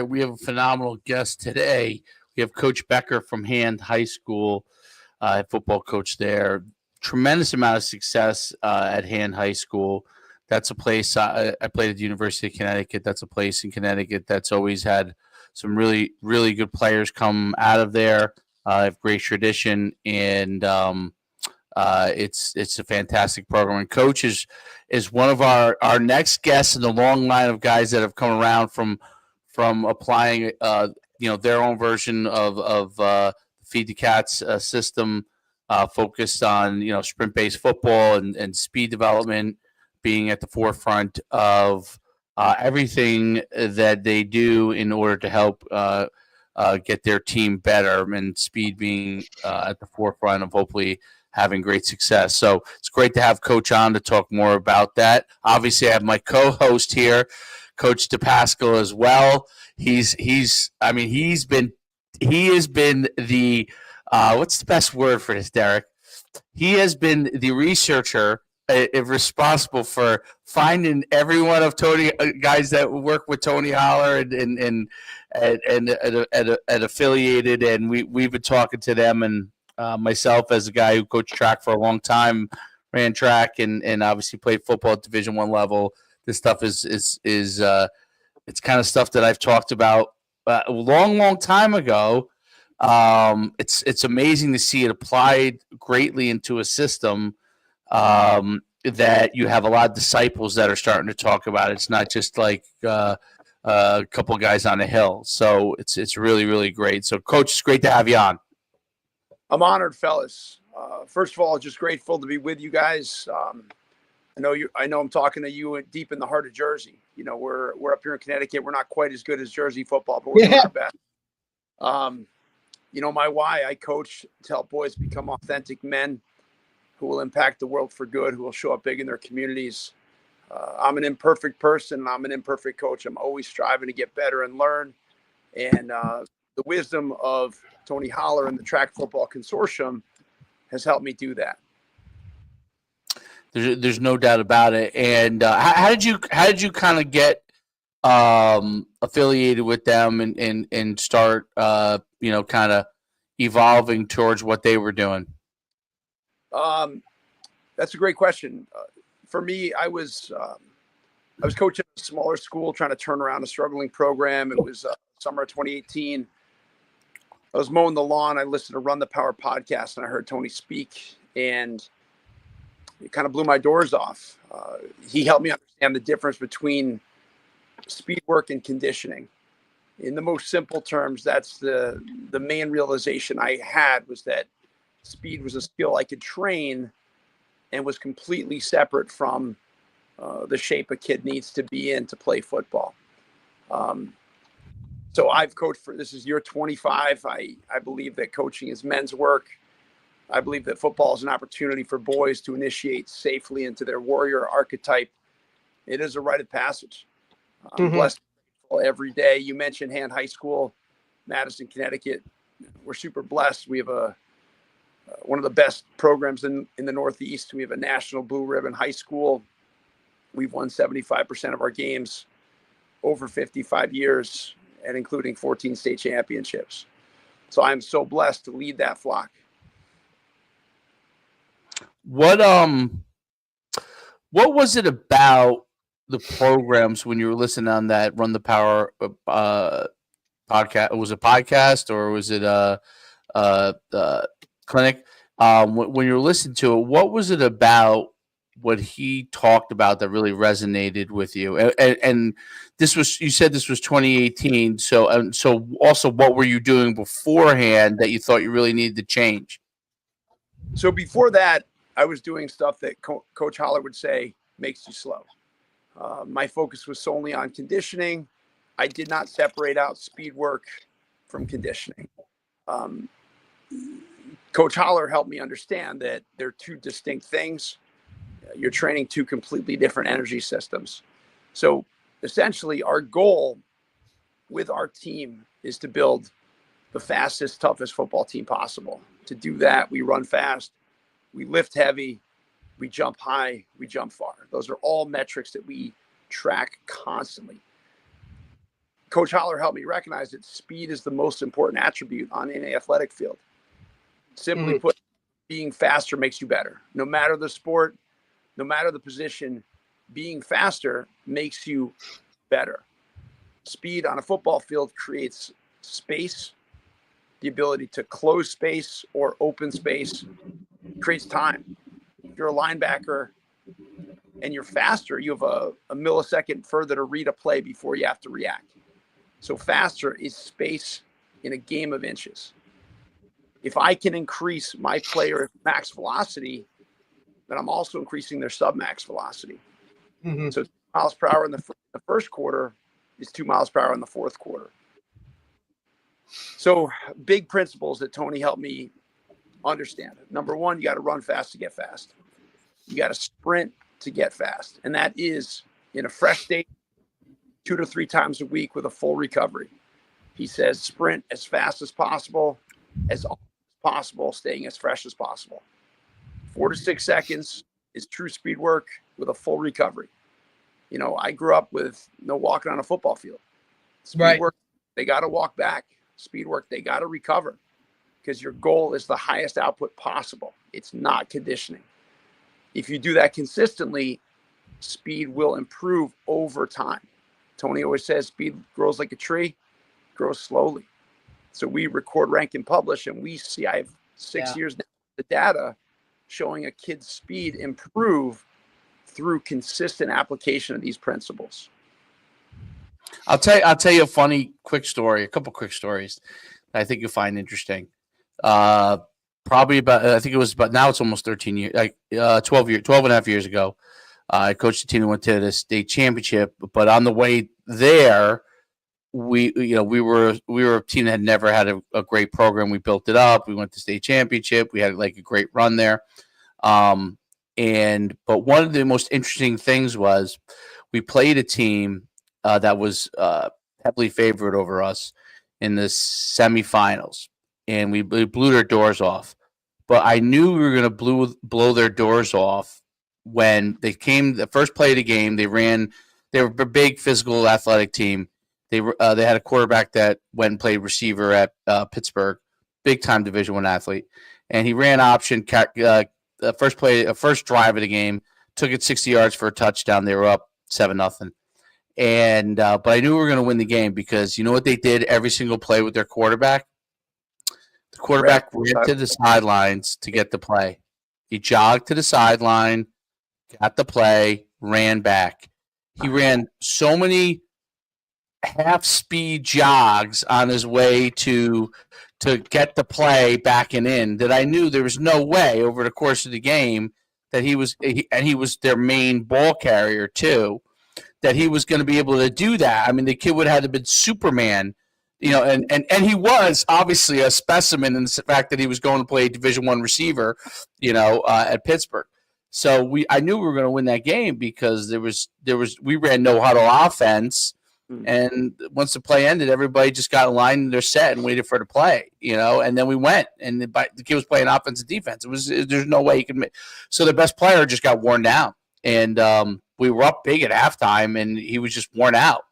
right, we have a phenomenal guest today. We have Coach Becker from Hand High School, football coach there. Tremendous amount of success at Hand High School. That's a place I played at the University of Connecticut. That's a place in Connecticut that's always had some really, really good players come out of there. Have great tradition, and it's a fantastic program. And Coach is one of our next guests in the long line of guys that have come around from applying their own version of Feed the Cats system, focused on sprint based football and speed development, being at the forefront of everything that they do in order to help get their team better, and speed being at the forefront of hopefully having great success. So it's great to have Coach on to talk more about that. Obviously, I have my co-host here, Coach Depascale, as well. He has been the what's the best word for this, Derek? He has been the researcher responsible for finding every one of Tony guys that work with Tony Holler and affiliated, and we've been talking to them, and myself as a guy who coached track for a long time, ran track and obviously played football at Division I level. This stuff is it's kind of stuff that I've talked about a long time ago. It's amazing to see it applied greatly into a system that you have a lot of disciples that are starting to talk about. It's not just like a couple of guys on a hill. So it's really, really great. So, Coach, it's great to have you on. I'm honored, fellas. First of all, just grateful to be with you guys. I know I'm talking to you deep in the heart of Jersey. We're up here in Connecticut. We're not quite as good as Jersey football, but we're doing our best. My why, I coach to help boys become authentic men who will impact the world for good, who will show up big in their communities. I'm an imperfect person, and I'm an imperfect coach. I'm always striving to get better and learn. And the wisdom of Tony Holler and the Track Football Consortium has helped me do that. There's no doubt about it. And how did you kind of get affiliated with them and start kind of evolving towards what they were doing? That's a great question. For me, I was coaching a smaller school, trying to turn around a struggling program. It was summer of 2018. I was mowing the lawn. I listened to Run the Power podcast, and I heard Tony speak, and it kind of blew my doors off. He helped me understand the difference between speed work and conditioning. In the most simple terms, that's the main realization I had, was that speed was a skill I could train and was completely separate from the shape a kid needs to be in to play football. So I've coached this is year 25. I believe that coaching is men's work. I believe that football is an opportunity for boys to initiate safely into their warrior archetype. It is a rite of passage. I'm blessed every day. You mentioned Hand High School, Madison, Connecticut. We're super blessed. We have one of the best programs in the Northeast. We have a national blue ribbon high school. We've won 75% of our games over 55 years, and including 14 state championships. So I'm so blessed to lead that flock. What was it about the programs when you were listening on that Run the Power podcast? Was it a podcast or was it a clinic? When you were listening to it, what was it about what he talked about that really resonated with you? And this was, you said this was 2018. So also, what were you doing beforehand that you thought you really needed to change? So before that, I was doing stuff that Coach Holler would say makes you slow. My focus was solely on conditioning. I did not separate out speed work from conditioning. Coach Holler helped me understand that they're two distinct things. You're training two completely different energy systems. So essentially, our goal with our team is to build the fastest, toughest football team possible. To do that, we run fast, we lift heavy, we jump high, we jump far. Those are all metrics that we track constantly. Coach Holler helped me recognize that speed is the most important attribute on any athletic field. Simply put, being faster makes you better. No matter the sport, no matter the position, being faster makes you better. Speed on a football field creates space, the ability to close space or open space, creates time. If you're a linebacker and you're faster, you have a millisecond further to read a play before you have to react. So faster is space in a game of inches. If I can increase my player max velocity, then I'm also increasing their submax velocity. So 2 miles per hour in the first quarter is 2 miles per hour in the fourth quarter. So big principles that Tony helped me understand. Number one, you got to run fast to get fast. You got to sprint to get fast. And that is in a fresh state 2 to 3 times a week with a full recovery. He says sprint as fast as possible, as often as possible, staying as fresh as possible. 4 to 6 seconds is true speed work with a full recovery. You know, I grew up with no walking on a football field. Speed work, they got to walk back. Speed work, they got to recover, because your goal is the highest output possible. It's not conditioning. If you do that consistently, speed will improve over time. Tony always says speed grows like a tree, grows slowly. So we record, rank, and publish, and we see, I have 6 years now, the data showing a kid's speed improve through consistent application of these principles. I'll tell you a funny quick story, a couple quick stories that I think you'll find interesting. Probably about, I think it was about, now it's almost 13 years, like 12 and a half years ago. I coached the team that went to the state championship, but on the way there, we were a team that had never had a great program. We built it up. We went to state championship. We had like a great run there. But one of the most interesting things was we played a team that was heavily favored over us in the semifinals, and we blew their doors off. But I knew we were going to blow their doors off when they came. The first play of the game, they were a big physical athletic team. They had a quarterback that went and played receiver at Pittsburgh, big time Division I athlete, and he ran option. The first drive of the game, took it 60 yards for a touchdown. They were up 7-0. And but I knew we were going to win the game, because you know what they did every single play with their quarterback? The quarterback ran to the sidelines to get the play. He jogged to the sideline, got the play, ran back. He ran so many half-speed jogs on his way to get the play back and in that I knew there was no way over the course of the game that he was their main ball carrier too, that he was going to be able to do that. I mean, the kid would have been Superman, you know, and he was obviously a specimen in the fact that he was going to play Division I receiver, you know, at Pittsburgh. So I knew we were going to win that game because we ran no huddle offense, and once the play ended, everybody just got in line in their set and waited for the play, you know, and then we went, and the kid was playing offense and defense. There's no way he could make. So the best player just got worn down, and we were up big at halftime, and he was just worn out.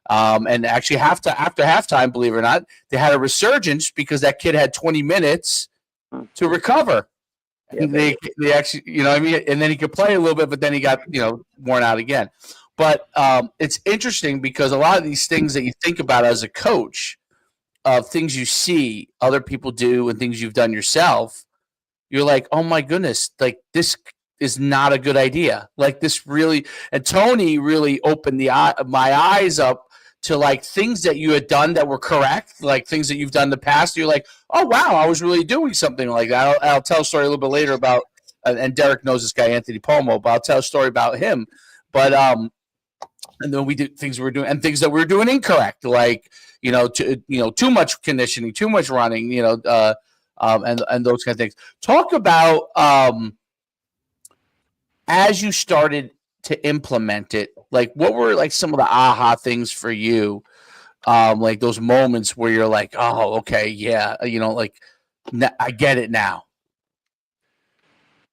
And actually, after halftime, believe it or not, they had a resurgence because that kid had 20 minutes to recover. And they actually, you know what I mean? And then he could play a little bit, but then he got, you know, worn out again. But it's interesting because a lot of these things that you think about as a coach, of things you see other people do and things you've done yourself, you're like, oh my goodness, like this is not a good idea. Like this really, and Tony really opened my eyes up to like things that you had done that were correct, like things that you've done in the past. You're like, oh wow, I was really doing something like that. I'll tell a story a little bit later about, and Derek knows this guy Anthony Pomo, but I'll tell a story about him. But and then we did things we were doing and things that we were doing incorrect, like too much conditioning, too much running, and those kind of things. Talk about as you started to implement it, like what were like some of the aha things for you, like those moments where you're like, oh, okay, yeah, like I get it now.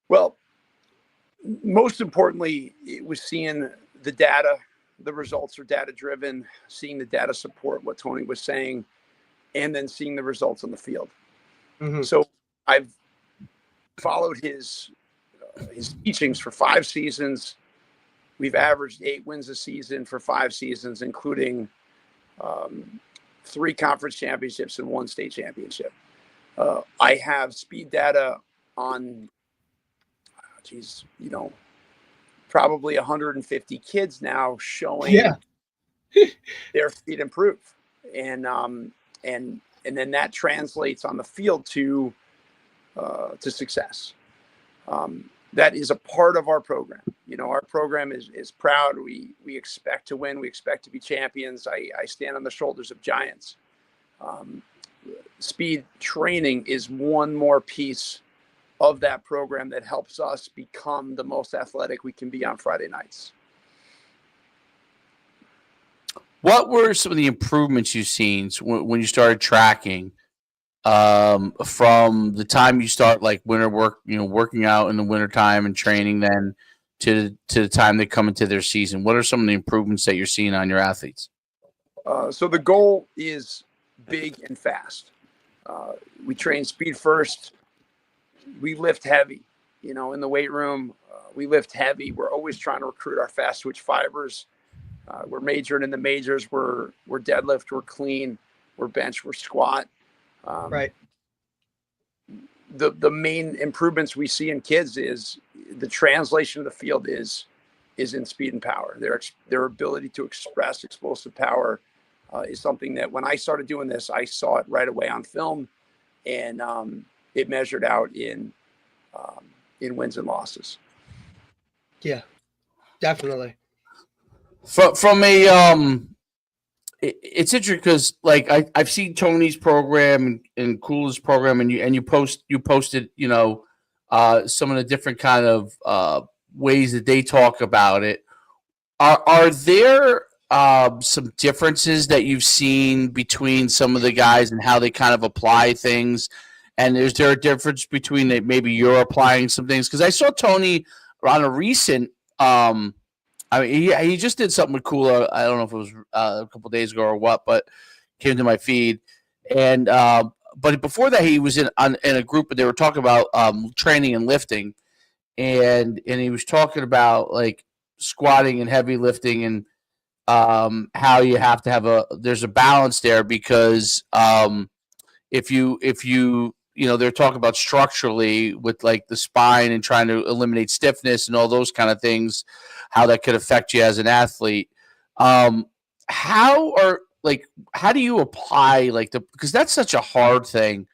Well, most importantly, it was seeing the data the results are data driven, seeing the data support what Tony was saying, and then seeing the results on the field. Mm-hmm. So I've followed his teachings for 5 seasons. We've averaged 8 wins a season for 5 seasons, including 3 conference championships and 1 state championship. I have speed data on, probably 150 kids now showing their speed improve, and then that translates on the field to success. That is a part of our program. Our program is proud. We expect to win. We expect to be champions. I stand on the shoulders of giants. Speed training is one more piece of that program that helps us become the most athletic we can be on Friday nights. What were some of the improvements you've seen when you started tracking, from the time you start like winter work, working out in the wintertime and training, then to the time they come into their season? What are some of the improvements that you're seeing on your athletes? So the goal is big and fast. We train speed first. We lift heavy, in the weight room. We lift heavy. We're always trying to recruit our fast switch fibers. We're majoring in the majors. We're deadlift. We're clean. We're bench. We're squat. Right. The main improvements we see in kids is the translation of the field is in speed and power. Their ability to express explosive power is something that when I started doing this, I saw it right away on film, and it measured out in wins and losses. Yeah, definitely. From a it's interesting because like I've seen Tony's program and Coola's program, and you posted some of the different kind of ways that they talk about it. Are there some differences that you've seen between some of the guys and how they kind of apply things? And is there a difference between maybe you're applying some things? Because I saw Tony on a recent he just did something with Kula. I don't know if it was a couple of days ago or what, but came to my feed. And but before that, he was in a group, and they were talking about training and lifting, and he was talking about like squatting and heavy lifting, and how you have to there's a balance there, because if you they're talking about structurally with like the spine and trying to eliminate stiffness and all those kind of things, how that could affect you as an athlete. How do you apply because that's such a hard thing.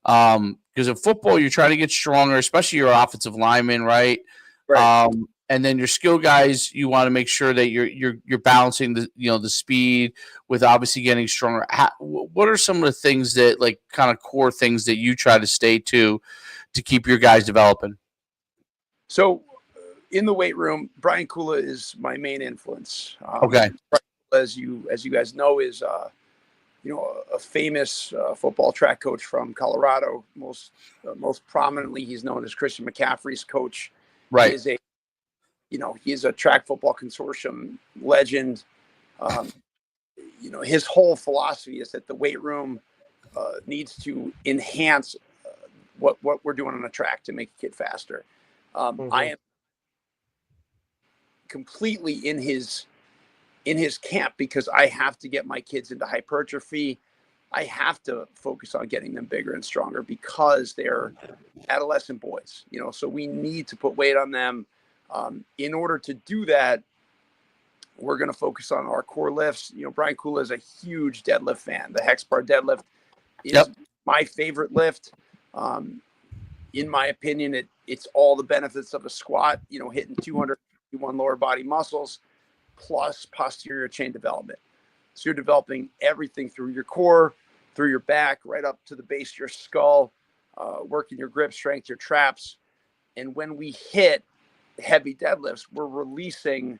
Because in football, you're trying to get stronger, especially your offensive lineman, right? Right. And then your skill guys, you want to make sure that you're balancing the speed with obviously getting stronger. What are some of the things that kind of core things that you try to stay to keep your guys developing? So in the weight room, Brian Kula is my main influence. Okay. As you guys know, is a famous football track coach from Colorado. Most prominently, he's known as Christian McCaffrey's coach. Right. He's a track football consortium legend. His whole philosophy is that the weight room needs to enhance what we're doing on a track to make a kid faster. I am completely in his camp, because I have to get my kids into hypertrophy. I have to focus on getting them bigger and stronger because they're adolescent boys, so we need to put weight on them. In order to do that, we're going to focus on our core lifts. Brian Kula is a huge deadlift fan. The hex bar deadlift is my favorite lift. In my opinion, it's all the benefits of a squat, hitting 251 lower body muscles plus posterior chain development. So you're developing everything through your core, through your back, right up to the base of your skull, working your grip strength, your traps. And when we hit heavy deadlifts, we're releasing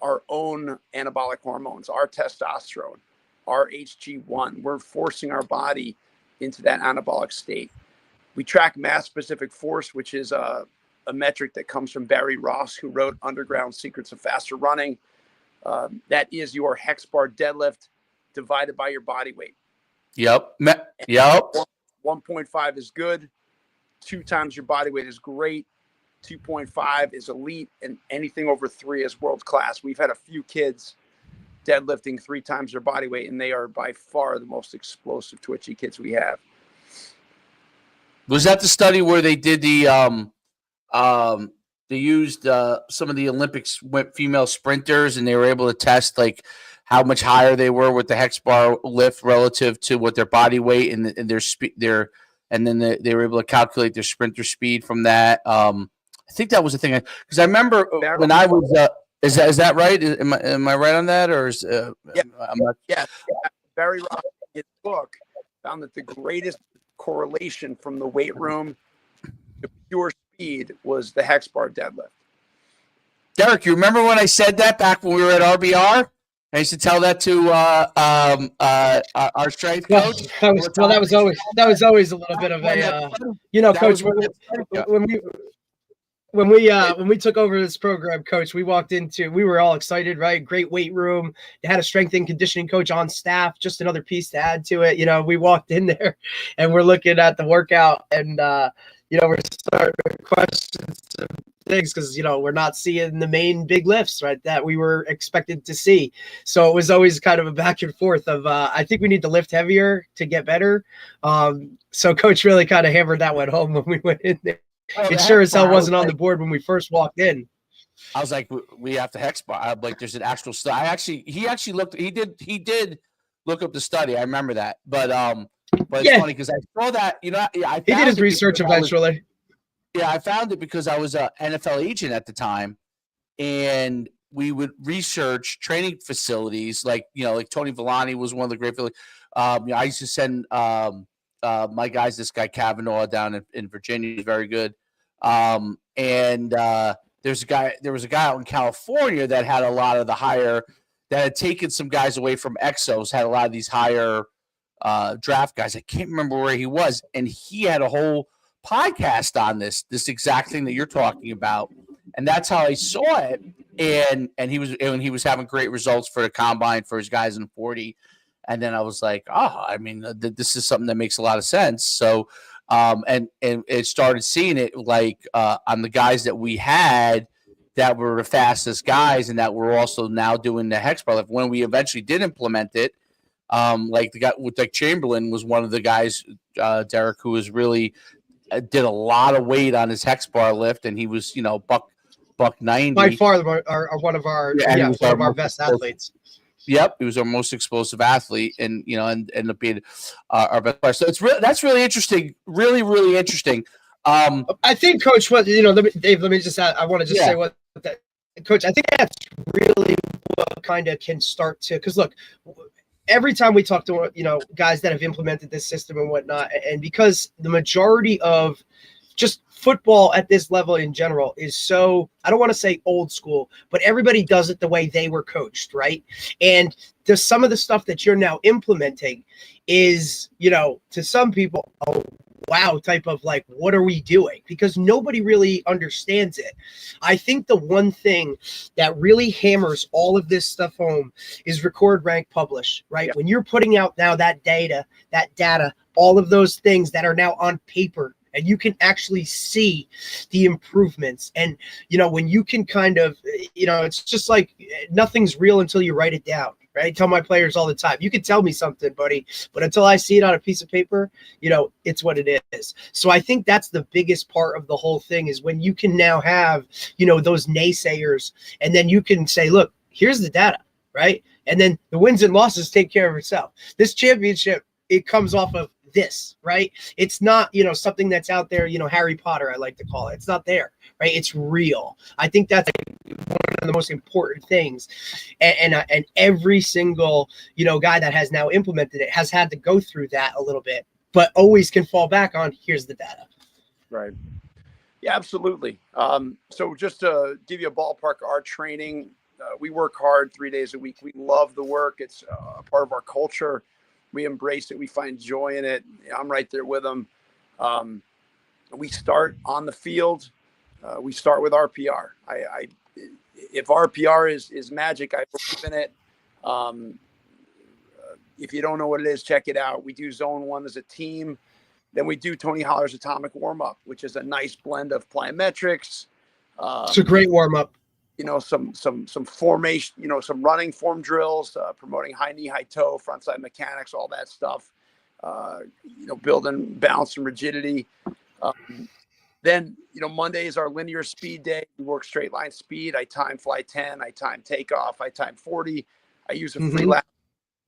our own anabolic hormones, our testosterone, our HG1. We're forcing our body into that anabolic state. We track mass specific force, which is a metric that comes from Barry Ross, who wrote Underground Secrets of Faster Running. That is your hex bar deadlift divided by your body weight. Yep. Yep. 1.5 is good. 2 times your body weight is great. 2.5 is elite, and anything over 3 is world class. We've had a few kids deadlifting 3 times their body weight, and they are by far the most explosive, twitchy kids we have. Was that the study where they did the they used some of the Olympics female sprinters, and they were able to test like how much higher they were with the hex bar lift relative to what their body weight and their speed, and then they were able to calculate their sprinter speed from that. I think that was the thing, because I remember when I was. Is that right? Am I right on that, or is yeah, I'm not... yeah. Barry Rock in his book found that the greatest correlation from the weight room to pure speed was the hex bar deadlift. Derek, you remember when I said that back when we were at RBR? I used to tell that to our strength coach. That was always a little bit of a coach. When we took over this program, Coach, we were all excited, right? Great weight room. They had a strength and conditioning coach on staff, just another piece to add to it. We walked in there and we're looking at the workout, and we're starting to question some things because we're not seeing the main big lifts, right, that we were expected to see. So it was always kind of a back and forth of I think we need to lift heavier to get better. So Coach really kind of hammered that one home when we went in there. It sure as hell wasn't on the board when we first walked in. I was like, we have to hex bar. Like, there's an actual study. He did look up the study. I remember that. But it's funny because I saw that, he did his research eventually. I found it because I was an NFL agent at the time, and we would research training facilities like Tony Villani was one of the great. I used to send my guys, this guy Kavanaugh down in Virginia, is very good. And there was a guy out in California that had a lot of the higher, that had taken some guys away from Exos, had a lot of these higher draft guys. I can't remember where he was, and he had a whole podcast on this exact thing that you're talking about, and that's how I saw it. And he was having great results for the combine for his guys in 40. And then I was like, this is something that makes a lot of sense. So, and it started seeing it like on the guys that we had that were the fastest guys, and that were also now doing the hex bar lift. When we eventually did implement it, like the guy with Chamberlain was one of the guys, Derek, who was really did a lot of weight on his hex bar lift, and he was buck 90 by far one of our best athletes. Yep, he was our most explosive athlete, and ended up being our best player. So that's really interesting, really, really interesting. I think, Coach, Dave, let me just add, I want to just say what that, Coach. I think that's really what kind of can start to, because look, every time we talk to guys that have implemented this system and whatnot, and because the majority of just football at this level in general is so, I don't want to say old school, but everybody does it the way they were coached, right? And some of the stuff that you're now implementing is, to some people, oh, wow, type of like, what are we doing? Because nobody really understands it. I think the one thing that really hammers all of this stuff home is record, rank, publish, right? Yeah. When you're putting out now that data, all of those things that are now on paper, and you can actually see the improvements. And, when you can kind of, it's just like nothing's real until you write it down, right? I tell my players all the time, you can tell me something, buddy, but until I see it on a piece of paper, it's what it is. So I think that's the biggest part of the whole thing, is when you can now have, those naysayers, and then you can say, look, here's the data, right? And then the wins and losses take care of itself. This championship, it comes off of this, right? It's not, something that's out there, Harry Potter, I like to call it. It's not there, right? It's real. I think that's one of the most important things. And every single, guy that has now implemented it has had to go through that a little bit, but always can fall back on, here's the data. Right. Yeah, absolutely. So just to give you a ballpark, our training, we work hard 3 days a week. We love the work. It's a part of our culture. We embrace it. We find joy in it. I'm right there with them. We start on the field. We start with RPR. if RPR is magic, I believe in it. If you don't know what it is, check it out. We do zone 1 as a team. Then we do Tony Holler's atomic warm-up, which is a nice blend of plyometrics. It's a great warm-up. Some formation, some running form drills, promoting high knee, high toe, front side mechanics, all that stuff. Building balance and rigidity. Then, Monday is our linear speed day. We work straight line speed. I time fly 10. I time takeoff. I time 40. I use a free lap.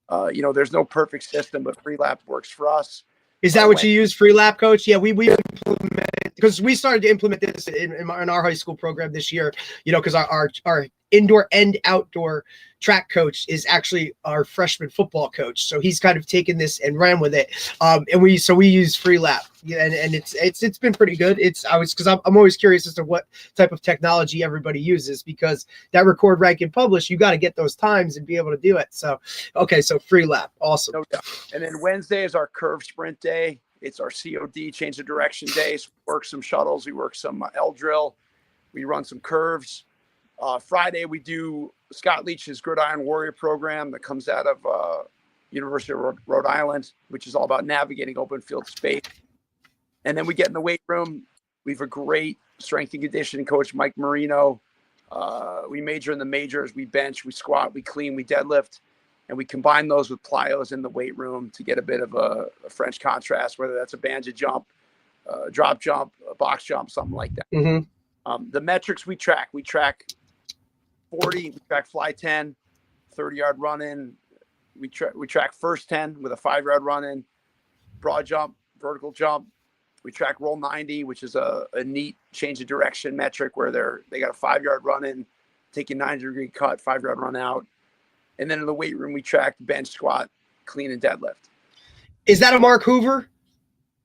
There's no perfect system, but free lap works for us. Is that what you use, free lap, coach? Yeah, we implement, because we started to implement this in our high school program this year, because our indoor and outdoor track coach is actually our freshman football coach. So he's kind of taken this and ran with it. And we use free lap. Yeah, and it's been pretty good. Because I'm always curious as to what type of technology everybody uses, because that record, rank, and publish, you got to get those times and be able to do it. So so free lap, awesome. No doubt. And then Wednesday is our curve sprint day. It's our COD, change of direction day. So we work some shuttles, we work some L drill, we run some curves. Friday we do Scott Leach's Gridiron Warrior program that comes out of University of Rhode Island, which is all about navigating open field space. And then we get in the weight room. We have a great strength and conditioning coach, Mike Marino. We major in the majors. We bench, we squat, we clean, we deadlift. And we combine those with plyos in the weight room to get a bit of a French contrast, whether that's a banjo jump, drop jump, a box jump, something like that. Mm-hmm. The metrics we track 40, we track fly 10, 30-yard run in. We track first 10 with a 5-yard run in, broad jump, vertical jump. We track roll 90, which is a neat change of direction metric where they got a 5-yard run in, taking 90-degree cut, 5-yard run out. And then in the weight room, we track bench, squat, clean, and deadlift. Is that a Mark Hoover?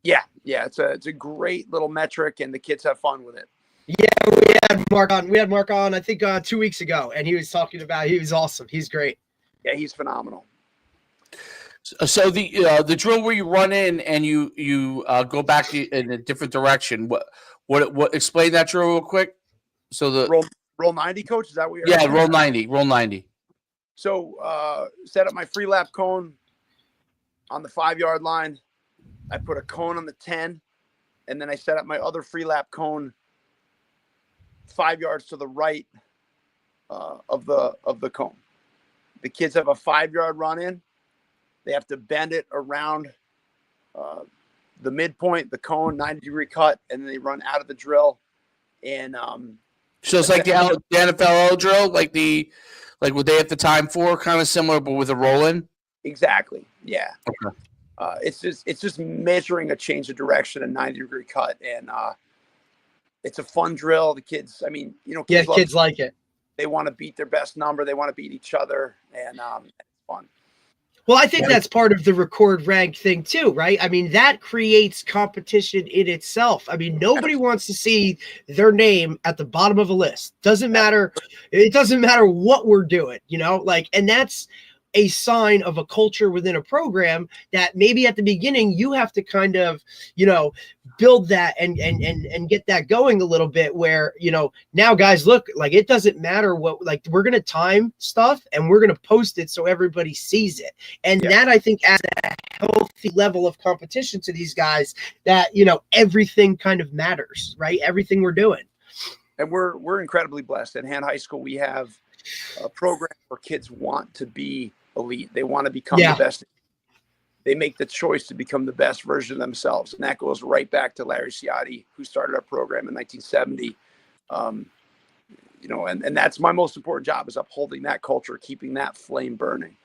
Yeah. It's a great little metric, and the kids have fun with it. Yeah, we had Mark on, I think 2 weeks ago, and he was talking about, he was awesome. He's great. Yeah, he's phenomenal. So the drill where you run in and you go back in a different direction. What explain that drill real quick? So the roll 90, coach, is that what you're asking? Roll 90. So set up my free lap cone on the 5-yard line. I put a cone on the 10, and then I set up my other free lap cone 5 yards to the right of the cone. The kids have a 5-yard run in. They have to bend it around the midpoint, the cone, 90-degree cut, and then they run out of the drill. And so it's like the NFL drill, like what they have the time for, kind of similar, but with a roll in. Exactly. Yeah. Okay. It's just measuring a change of direction, a 90-degree cut, and it's a fun drill. The kids, kids like it. They want to beat their best number. They want to beat each other, and it's fun. Well, I think that's part of the record rank thing too, right? I mean, that creates competition in itself. I mean, nobody wants to see their name at the bottom of a list. Doesn't matter. It doesn't matter what we're doing, and that's a sign of a culture within a program that maybe at the beginning you have to kind of, build that and get that going a little bit where, now guys, look, like it doesn't matter what, like we're going to time stuff and we're going to post it so everybody sees it. And that I think adds a healthy level of competition to these guys that, everything kind of matters, right? Everything we're doing. And we're incredibly blessed. At Hand High School, we have a program where kids want to be elite. They want to become the best. They make the choice to become the best version of themselves. And that goes right back to Larry Ciotti, who started our program in 1970. And that's my most important job, is upholding that culture, keeping that flame burning.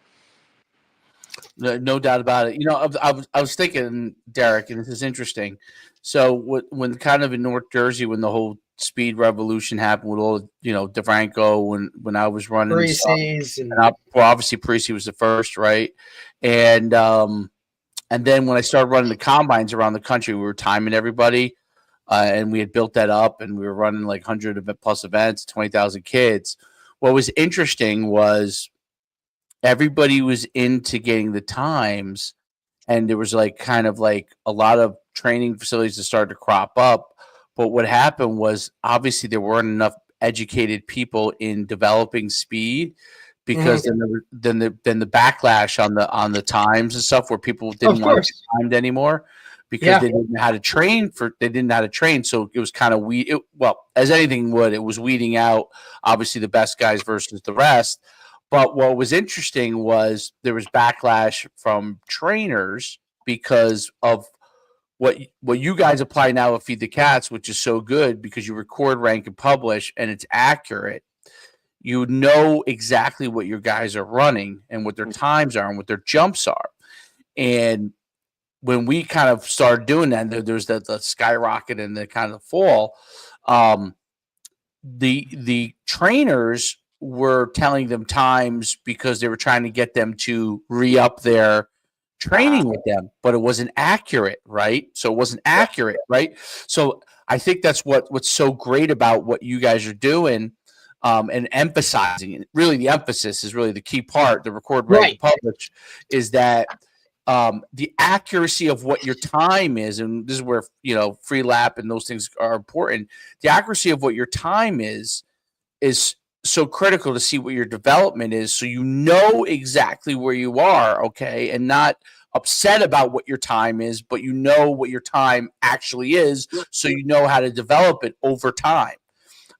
No doubt about it. I was thinking, Derek, and this is interesting. So when kind of in North Jersey, when the whole speed revolution happened with all, DeFranco, when I was running, obviously Parisi was the first, right? And then when I started running the combines around the country, we were timing everybody, and we had built that up, and we were running like 100+ events, 20,000 kids. What was interesting was everybody was into getting the times, and there was like kind of like a lot of training facilities that started to crop up. But what happened was obviously there weren't enough educated people in developing speed, because then the backlash on the times and stuff, where people didn't want to be timed anymore because they didn't know how to train they didn't know how to train. So it was kind of well, as anything would, it was weeding out obviously the best guys versus the rest. But what was interesting was there was backlash from trainers because of what you guys apply now at Feed the Cats, which is so good because you record, rank, and publish, and it's accurate. You know exactly what your guys are running and what their times are and what their jumps are. And when we kind of started doing that, there's the skyrocket and the kind of fall. The trainers were telling them times because they were trying to get them to re-up their training with them, but it wasn't accurate, right? So it wasn't accurate, right? So I think that's what's so great about what you guys are doing, and emphasizing it. Really, the emphasis is really the key part. The record, rank, publish is that the accuracy of what your time is, and this is where free lap and those things are important. The accuracy of what your time is so critical to see what your development is, so you know exactly where you are, okay, and not upset about what your time is, but you know what your time actually is, so you know how to develop it over time.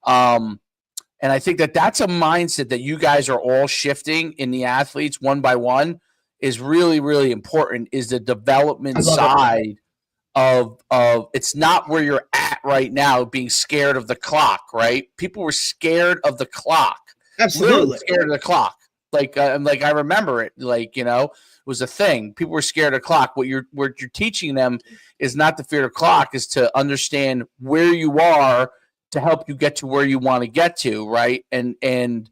And I think that's a mindset that you guys are all shifting in the athletes one by one is really, really important, is the development side of it's not where you're at right now, being scared of the clock, right? People were scared of the clock. Absolutely. Literally scared of the clock. I remember it, it was a thing. People were scared of the clock. What you're teaching them is not to fear the clock, is to understand where you are to help you get to where you want to get to, right? And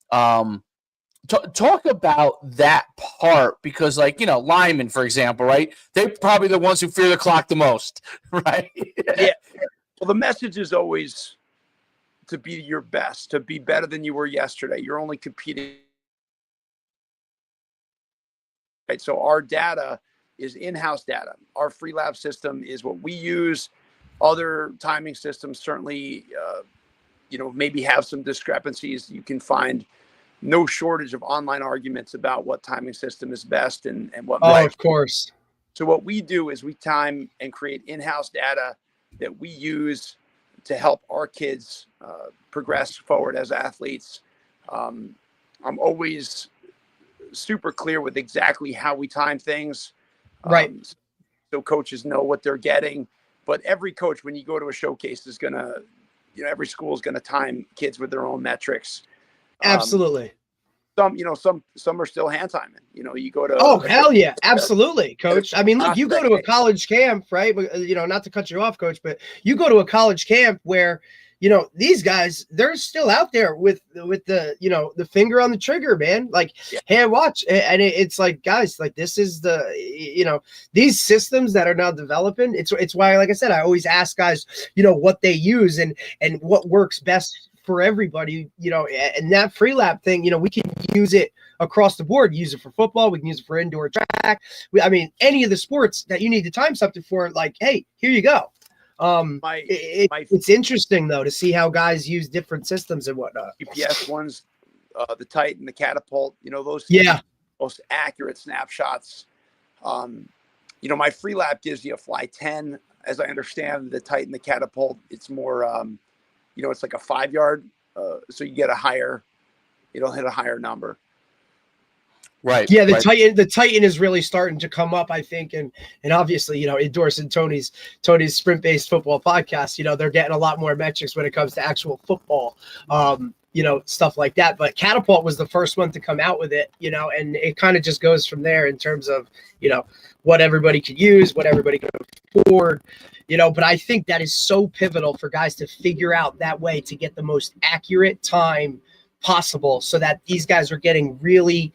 talk about that part, because linemen, for example, right? They're probably the ones who fear the clock the most, right? Yeah. Well, the message is always to be your best, to be better than you were yesterday. You're only competing. Right. So our data is in-house data. Our free lab system is what we use. Other timing systems certainly, maybe have some discrepancies. You can find no shortage of online arguments about what timing system is best and what. Oh, of course. So what we do is we time and create in-house data that we use to help our kids progress forward as athletes. I'm always super clear with exactly how we time things. Right. So coaches know what they're getting. But every coach, when you go to a showcase, is going to, every school is going to time kids with their own metrics. Absolutely. Some are still hand timing. You go to. Oh, hell yeah. Absolutely, coach. I mean, look, you go to a college camp, right? Not to cut you off, coach, but you go to a college camp where, these guys, they're still out there with the, the finger on the trigger, man. Hey, watch. And it's like, guys, this is the, these systems that are now developing. It's why, like I said, I always ask guys, what they use and what works best for everybody, and that free lap thing, we can use it across the board. Use it for football. We can use it for indoor track. Any of the sports that you need to time something for, hey, here you go. It's interesting though to see how guys use different systems and whatnot. GPS ones, the Titan, the Catapult, those most accurate snapshots. My free lap gives you a fly 10. As I understand, the Titan, the Catapult, it's more, it's like a 5 yard. So you get it'll hit a higher number. Right. Yeah, the Titan is really starting to come up, I think, and obviously, endorsing Tony's sprint-based football podcast, they're getting a lot more metrics when it comes to actual football, stuff like that. But Catapult was the first one to come out with it, and it kind of just goes from there in terms of, what everybody could use, what everybody could afford, but I think that is so pivotal for guys to figure out that way to get the most accurate time possible so that these guys are getting really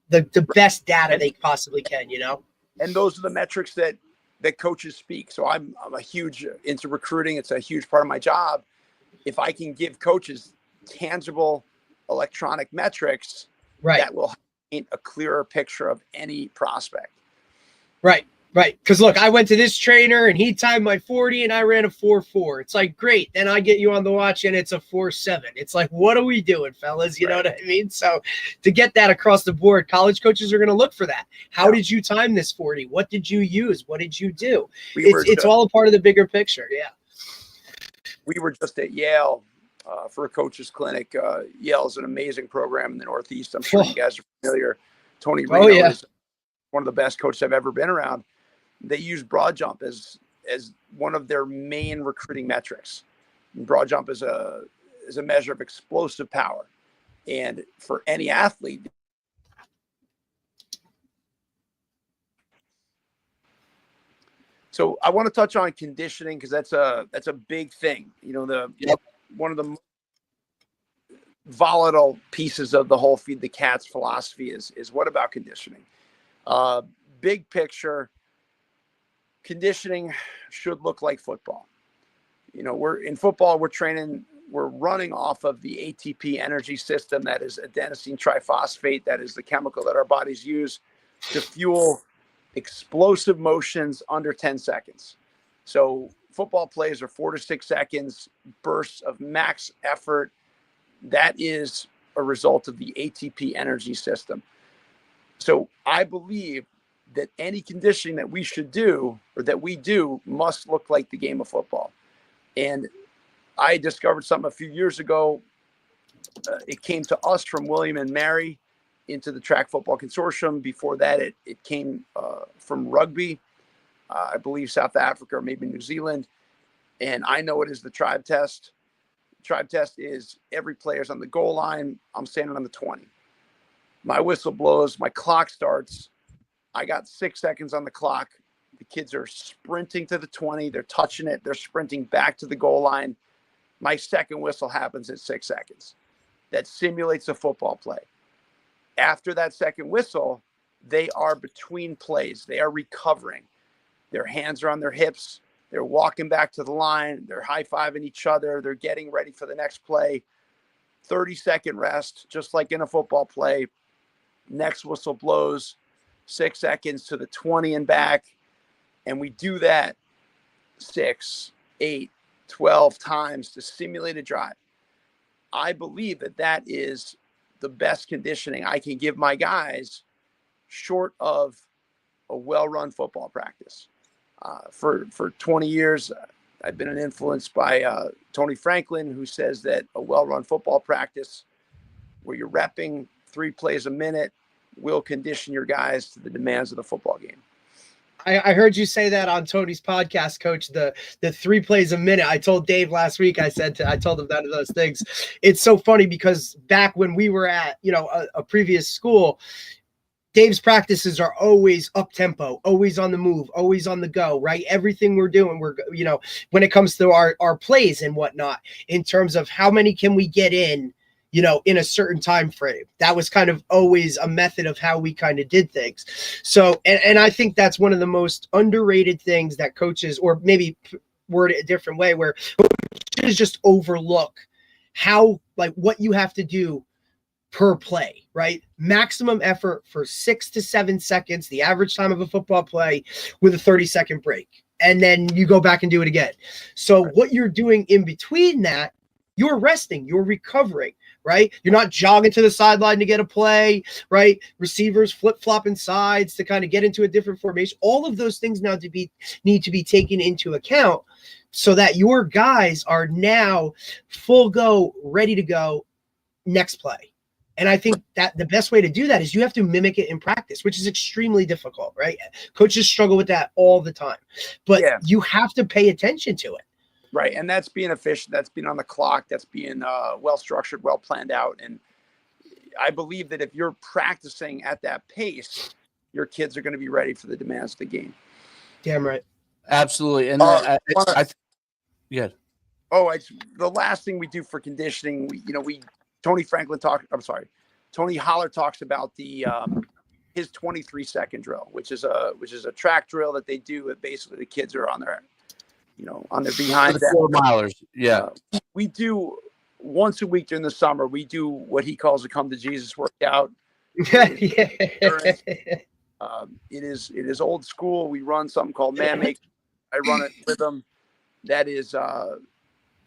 the best data they possibly can, And those are the metrics that coaches speak. So I'm a huge into recruiting. It's a huge part of my job. If I can give coaches tangible electronic metrics, right, that will paint a clearer picture of any prospect. Right. Right. Because look, I went to this trainer and he timed my 40 and I ran a 4.4. It's like, great. Then I get you on the watch and it's a 4.7. It's like, what are we doing, fellas? You know what I mean? So to get that across the board, college coaches are going to look for that. How did you time this 40? What did you use? What did you do? It's all a part of the bigger picture. Yeah. We were just at Yale for a coach's clinic. Yale is an amazing program in the Northeast. I'm sure you guys are familiar. Tony Reno is one of the best coaches I've ever been around. They use broad jump as one of their main recruiting metrics. And broad jump is a measure of explosive power, and for any athlete. So I want to touch on conditioning because that's a big thing. You know, one of the volatile pieces of the whole feed the cats philosophy is what about conditioning? Big picture. Conditioning should look like football. You know, we're running off of the ATP energy system. That is adenosine triphosphate. That is the chemical that our bodies use to fuel explosive motions under 10 seconds. So football plays are 4 to 6 seconds, bursts of max effort. That is a result of the ATP energy system. So I believe that any conditioning that we should do or that we do must look like the game of football. And I discovered something a few years ago. It came to us from William and Mary into the Track Football Consortium. Before that, it came from rugby, I believe South Africa or maybe New Zealand. And I know it is the tribe test. Tribe test is every player's on the goal line. I'm standing on the 20. My whistle blows. My clock starts. I got 6 seconds on the clock. The kids are sprinting to the 20. They're touching it. They're sprinting back to the goal line. My second whistle happens at 6 seconds. That simulates a football play. After that second whistle, they are between plays. They are recovering. Their hands are on their hips. They're walking back to the line. They're high-fiving each other. They're getting ready for the next play. 30-second rest, just like in a football play. Next whistle blows. 6 seconds to the 20 and back. And we do that 6, 8, 12 times to simulate a drive. I believe that is the best conditioning I can give my guys short of a well-run football practice. For 20 years, I've been influenced by Tony Franklin, who says that a well-run football practice where you're repping 3 plays a minute will condition your guys to the demands of the football game. I heard you say that on Tony's podcast, Coach, the 3 plays a minute. I told Dave last week, I told him that of those things. It's so funny because back when we were at, a previous school, Dave's practices are always up tempo, always on the move, always on the go, right? Everything we're doing, when it comes to our plays and whatnot, in terms of how many can we get in a certain time frame. That was kind of always a method of how we kind of did things. So, and I think that's one of the most underrated things that coaches, or maybe word it a different way, where coaches just overlook what you have to do per play, right? Maximum effort for 6 to 7 seconds, the average time of a football play, with a 30-second break. And then you go back and do it again. So what you're doing in between that, you're resting, you're recovering, right? You're not jogging to the sideline to get a play, right? Receivers flip-flopping sides to kind of get into a different formation. All of those things now need to be taken into account so that your guys are now full go, ready to go next play. And I think that the best way to do that is you have to mimic it in practice, which is extremely difficult, right? Coaches struggle with that all the time, but you have to pay attention to it. Right. And that's being efficient. That's being on the clock. That's being well-structured, well-planned out. And I believe that if you're practicing at that pace, your kids are going to be ready for the demands of the game. Damn right. Absolutely. And the last thing we do for conditioning, Tony Holler talks about his 23-second drill, which is a track drill that they do. Basically, the kids are on their behind. The 4 milers. Yeah. We do once a week during the summer. We do what he calls a come to Jesus workout. It is old school. We run something called man make. I run it with them. That is 1000s,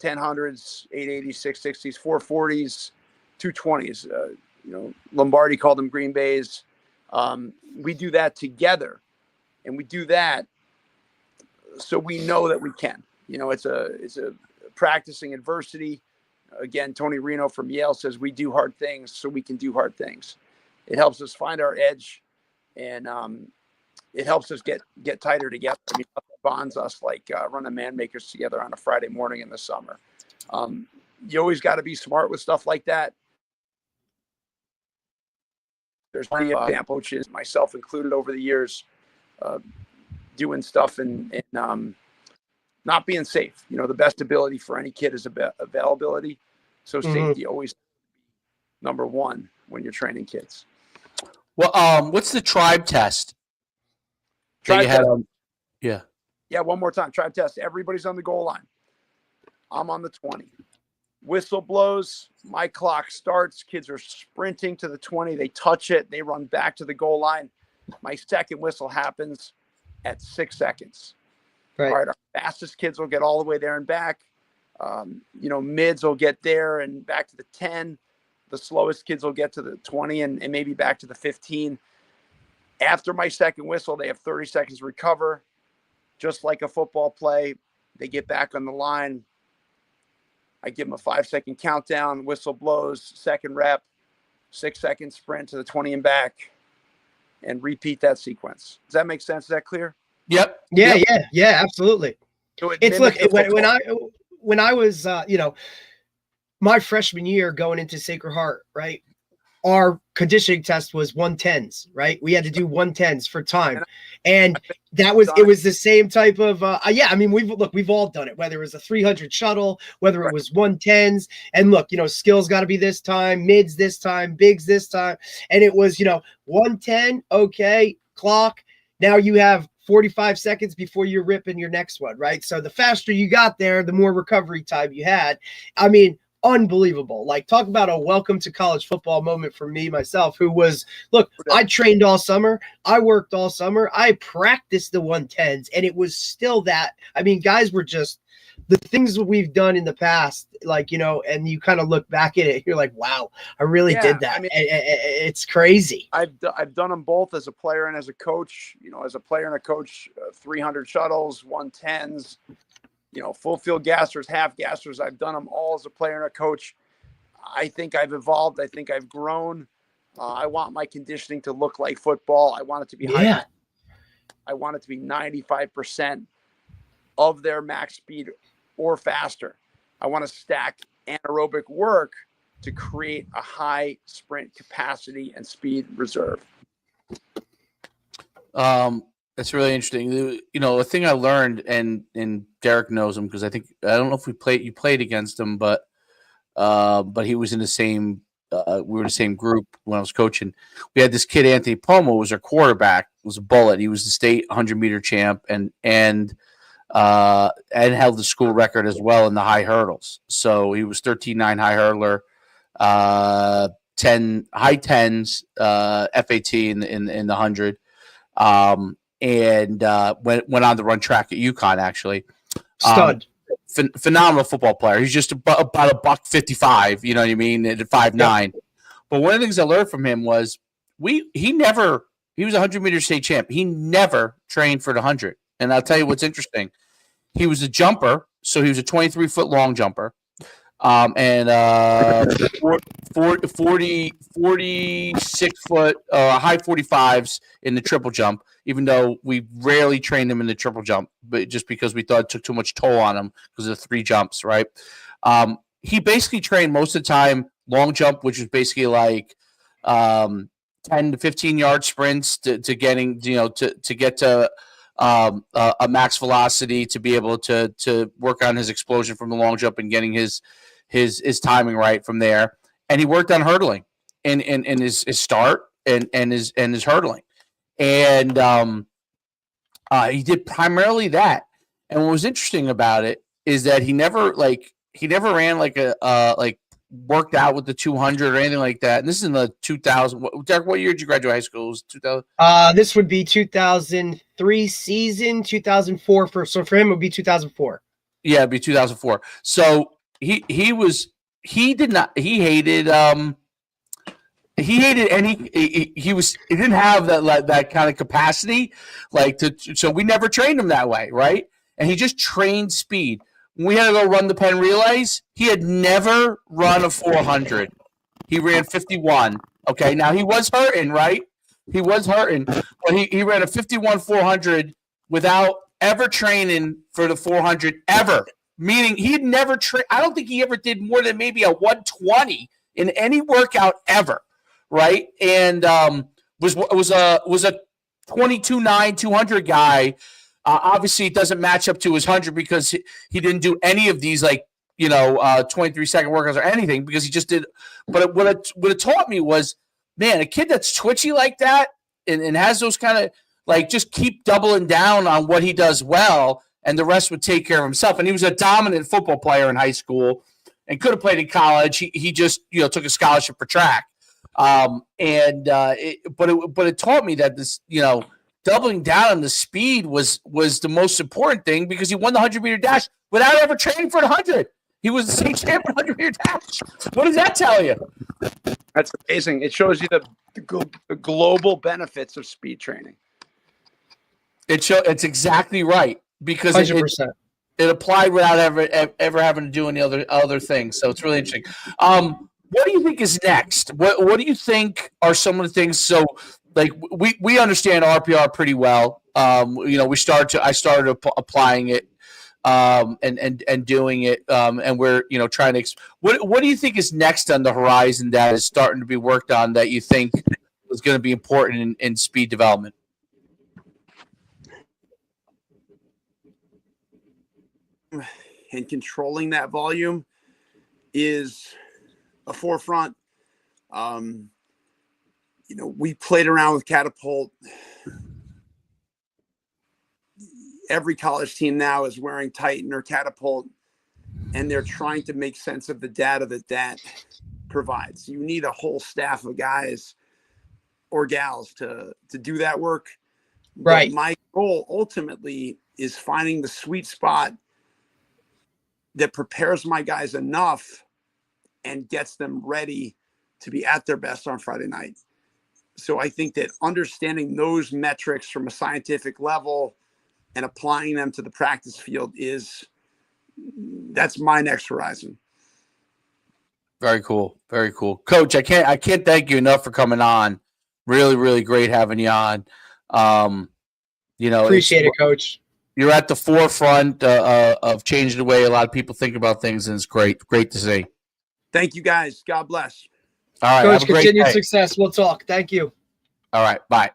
880s, 660s, 440s, 220s. Lombardi called them Green Bays. We do that together, and we do that so we know that we can. It's a practicing adversity. Again, Tony Reno from Yale says we do hard things so we can do hard things. It helps us find our edge, and it helps us get tighter together. I mean, nothing bonds us like running man makers together on a Friday morning in the summer. You always got to be smart with stuff like that. There's plenty of example coaches, myself included, over the years, doing stuff and not being safe. The best ability for any kid is availability. So safety always number one when you're training kids. Well, what's the tribe test? Tribe test. Yeah. One more time. Tribe test. Everybody's on the goal line. I'm on the 20. Whistle blows. My clock starts. Kids are sprinting to the 20. They touch it. They run back to the goal line. My second whistle happens at 6 seconds. Right. All right. Our fastest kids will get all the way there and back. Mids will get there and back to the 10. The slowest kids will get to the 20 and maybe back to the 15. After my second whistle, they have 30 seconds to recover. Just like a football play, they get back on the line. I give them a 5-second countdown. Whistle blows, second rep, 6-second sprint to the 20 and back, and repeat that sequence. Does that make sense? Is that clear? Yep. Yeah, absolutely. So It's look when I was my freshman year going into Sacred Heart, right? Our conditioning test was 110s, right? We had to do 110s for time. And it was the same type of, we've all done it, whether it was a 300 shuttle, whether it was 110s, and look, skills got to be this time, mids this time, bigs this time. And it was, 110. Okay. Clock. Now you have 45 seconds before you're ripping your next one, right? So the faster you got there, the more recovery time you had. I mean, unbelievable. Like, talk about a welcome to college football moment for me, myself, who was, look, I trained all summer. I worked all summer. I practiced the 110s, and it was still that. I mean, guys were just the things that we've done in the past, like, and you kind of look back at it, you're like, wow, I really did that. I mean, it's crazy. I've done them both as a player and as a coach. As a player and a coach, 300 shuttles, 110s, full field gassers, half gassers. I've done them all as a player and a coach. I think I've evolved. I think I've grown. I want my conditioning to look like football. I want it to be high. I want it to be 95% of their max speed or faster. I want to stack anaerobic work to create a high sprint capacity and speed reserve. That's really interesting. The thing I learned, and Derek knows him because I don't know if you played against him, but he was in the same. We were in the same group when I was coaching. We had this kid, Anthony Pomo, was our quarterback. Was a bullet. He was the state 100-meter champ and held the school record as well in the high hurdles. So he was 13.9 high hurdler, 10 high 10s FAT in the 100. And went on to run track at UConn, actually. Stud. Phenomenal football player. He's just about $155, you know what I mean, at 5'9". Yeah. But one of the things I learned from him was he was a 100-meter state champ. He never trained for the 100. And I'll tell you what's interesting. He was a jumper, so he was a 23-foot long jumper. And 46 foot, high 45s in the triple jump, even though we rarely trained him in the triple jump, but just because we thought it took too much toll on him because of the 3 jumps, right? He basically trained most of the time long jump, which is basically like 10 to 15 yard sprints to getting, to get to a max velocity to be able to work on his explosion from the long jump and getting his timing right from there. And he worked on hurdling in his start and his hurdling. And he did primarily that. And what was interesting about it is that he never ran like worked out with the 200 or anything like that? And this is in the 2000. Derek, what year did you graduate high school? It was 2000. This would be 2003 season, 2004 so for him it would be 2004. Yeah, it'd be 2004. So he didn't have that kind of capacity, so we never trained him that way, right? And he just trained speed. When we had to go run the Penn relays, he had never run a 400. He ran 51. Okay, now he was hurting, right? He was hurting, but he ran a 51 400 without ever training for the 400 ever. Meaning he had never trained. I don't think he ever did more than maybe a 120 in any workout ever, right? And was a 22.9 200 guy. Obviously, it doesn't match up to his 100 because he didn't do any of these 23-second workouts or anything because he just did. But what it taught me was, man, a kid that's twitchy like that and has those kind of just keep doubling down on what he does well, and the rest would take care of himself. And he was a dominant football player in high school and could have played in college. He just took a scholarship for track. But it taught me that this doubling down on the speed was the most important thing because he won the 100-meter dash without ever training for the 100. He was the state champion 100-meter dash. What does that tell you? That's amazing. It shows you the global benefits of speed training. It's exactly right because 100%. It applied without ever having to do any other things. So it's really interesting. What do you think is next? What do you think are some of the things? So we understand RPR pretty well. I started applying it and doing it, and we're trying to. What do you think is next on the horizon that is starting to be worked on that you think is going to be important in speed development? And controlling that volume is a forefront. We played around with Catapult. Every college team now is wearing Titan or Catapult, and they're trying to make sense of the data that provides. You need a whole staff of guys or gals to do that work. Right. But my goal ultimately is finding the sweet spot that prepares my guys enough and gets them ready to be at their best on Friday night. So I think that understanding those metrics from a scientific level and applying them to the practice field that's my next horizon. Very cool. Very cool. Coach, I can't thank you enough for coming on. Really, really great having you on. Appreciate it, Coach. You're at the forefront of changing the way a lot of people think about things, and it's great to see. Thank you, guys. God bless. All right, Coach, have a great continued day. success. We'll talk. Thank you. All right, bye.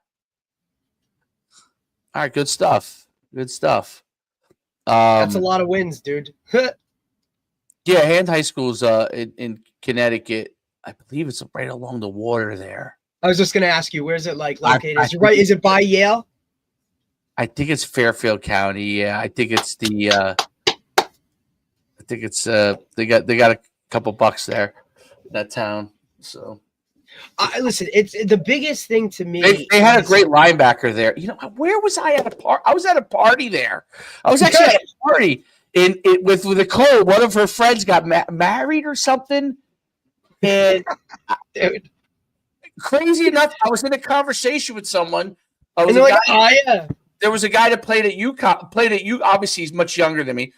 All right, good stuff. That's a lot of wins, dude. Yeah, Hand High School's in Connecticut. I believe it's right along the water there. I was just going to ask you, where's it located? Is it by Yale? I think it's Fairfield County. Yeah, I think it's they got a couple bucks there, that town. So, listen, it's the biggest thing to me. They had a great linebacker there. Where was I at a party? I was at a party there. I was actually at a party with Nicole. One of her friends got married or something, and dude. Crazy enough, I was in a conversation with someone. There was a guy that played at UConn. Obviously, he's much younger than me.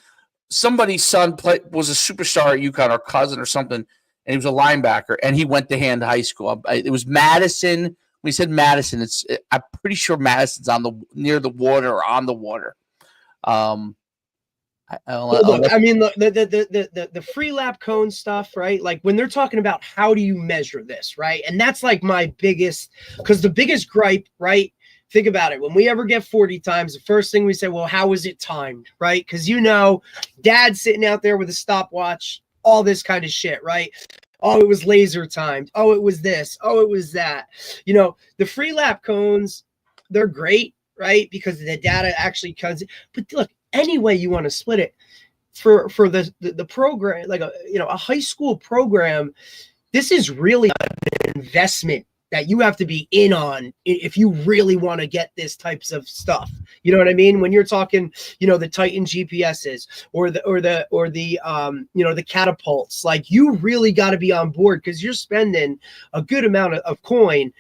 Somebody's son was a superstar at UConn, or cousin or something, and he was a linebacker, and he went to Hand High School. It was Madison. When he said Madison, I'm pretty sure Madison's near the water or on the water. The free lap cone stuff, right? Like when they're talking about how do you measure this, right? And that's like my biggest, because the biggest gripe, right? Think about it. When we ever get 40 times, the first thing we say, well, how is it timed, right? Because dad's sitting out there with a stopwatch, all this kind of shit, right? Oh, it was laser timed. Oh, it was this. Oh, it was that. The free lap cones, they're great, right? Because the data actually comes. But look, any way you want to split it, for the program, like a high school program, this is really an investment that you have to be in on if you really want to get this types of stuff. You know what I mean? When you're talking, the Titan GPSs or the catapults, like you really got to be on board because you're spending a good amount of coin,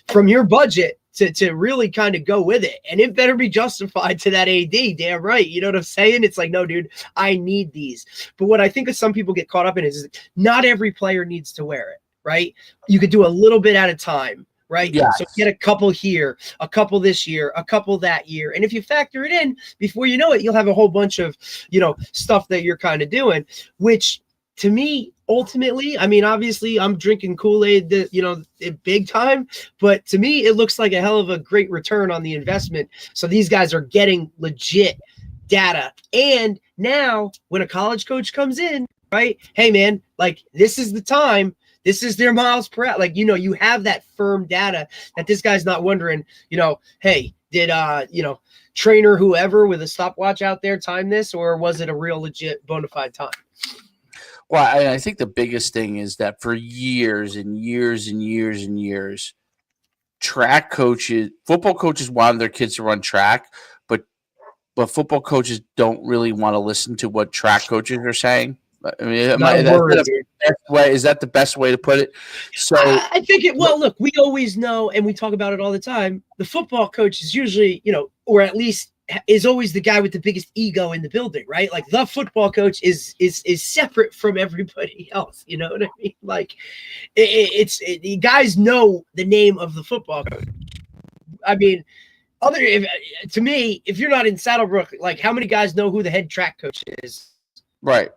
from your budget to really kind of go with it. And it better be justified to that AD. Damn right. You know what I'm saying? It's like, no, dude, I need these. But what I think some people get caught up in is not every player needs to wear it. Right? You could do a little bit at a time, right? Yeah. So get a couple here, a couple this year, a couple that year. And if you factor it in, before you know it, you'll have a whole bunch of, stuff that you're kind of doing, which to me, ultimately, I mean, obviously I'm drinking Kool-Aid, big time, but to me, it looks like a hell of a great return on the investment. So these guys are getting legit data. And now when a college coach comes in, right? Hey man, like this is the time. This is their miles per hour. Like, you have that firm data that this guy's not wondering, hey, did, trainer whoever with a stopwatch out there time this, or was it a real legit bona fide time? Well, I think the biggest thing is that for years and years and years and years, football coaches wanted their kids to run track, but football coaches don't really want to listen to what track coaches are saying. I mean, is that the best way to put it? So I think look, we always know, and we talk about it all the time. The football coach is usually, or at least is always the guy with the biggest ego in the building, right? Like the football coach is separate from everybody else. You know what I mean? Like the guys know the name of the football coach. I mean, to me, if you're not in Saddlebrook, like how many guys know who the head track coach is? Right.